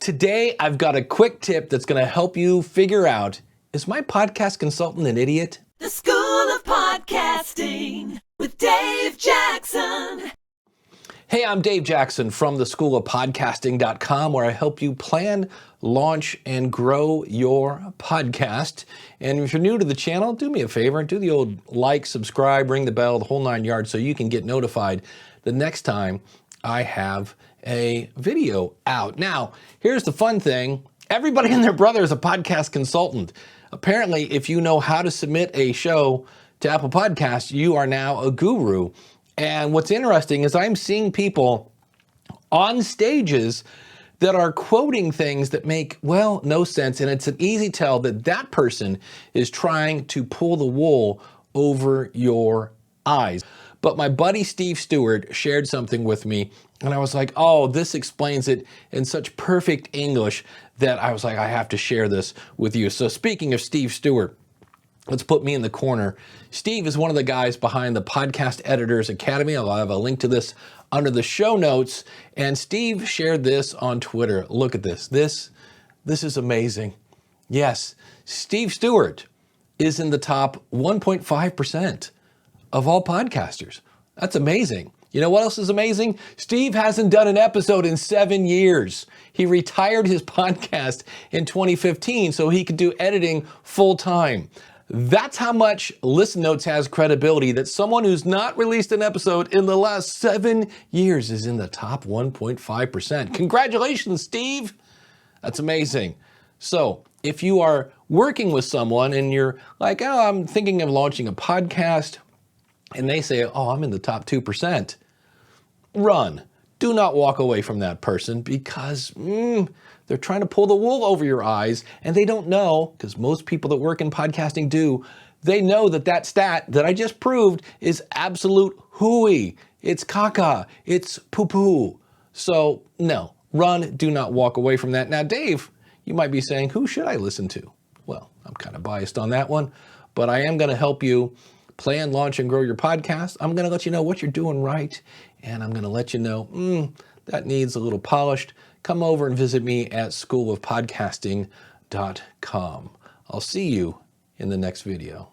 Today, I've got a quick tip that's going to help you figure out, is my podcast consultant an idiot? The School of Podcasting with Dave Jackson. Hey, I'm Dave Jackson from the School of Podcasting.com, where I help you plan, launch, and grow your podcast. And if you're new to the channel, do me a favor, do the old like, subscribe, ring the bell, the whole 9 yards, so you can get notified the next time I have a video out. Now, here's the fun thing. Everybody and their brother is a podcast consultant. Apparently, if you know how to submit a show to Apple Podcasts, you are now a guru. And what's interesting is I'm seeing people on stages that are quoting things that make, well, no sense. And it's an easy tell that that person is trying to pull the wool over your eyes. But my buddy Steve Stewart shared something with me, and I was like, oh, this explains it in such perfect English that I was like, I have to share this with you. So speaking of Steve Stewart, let's put me in the corner. Steve is one of the guys behind the Podcast Editors Academy. I'll have a link to this under the show notes. And Steve shared this on Twitter. Look at this. This is amazing. Yes, Steve Stewart is in the top 1.5% of all podcasters. That's amazing. You know what else is amazing? Steve hasn't done an episode in 7 years. He retired his podcast in 2015 so he could do editing full time. That's how much Listennotes has credibility, that someone who's not released an episode in the last 7 years is in the top 1.5%. Congratulations, Steve. That's amazing. So if you are working with someone and you're like, oh, I'm thinking of launching a podcast, and they say, oh, I'm in the top 2%, run. Do not walk away from that person because they're trying to pull the wool over your eyes, and they don't know, because most people that work in podcasting do, they know that that stat that I just proved is absolute hooey. It's caca. It's poo-poo. So no, run. Do not walk away from that. Now, Dave, you might be saying, who should I listen to? Well, I'm kind of biased on that one, but I am going to help you plan, launch, and grow your podcast. I'm going to let you know what you're doing right, and I'm going to let you know that needs a little polished. Come over and visit me at schoolofpodcasting.com. I'll see you in the next video.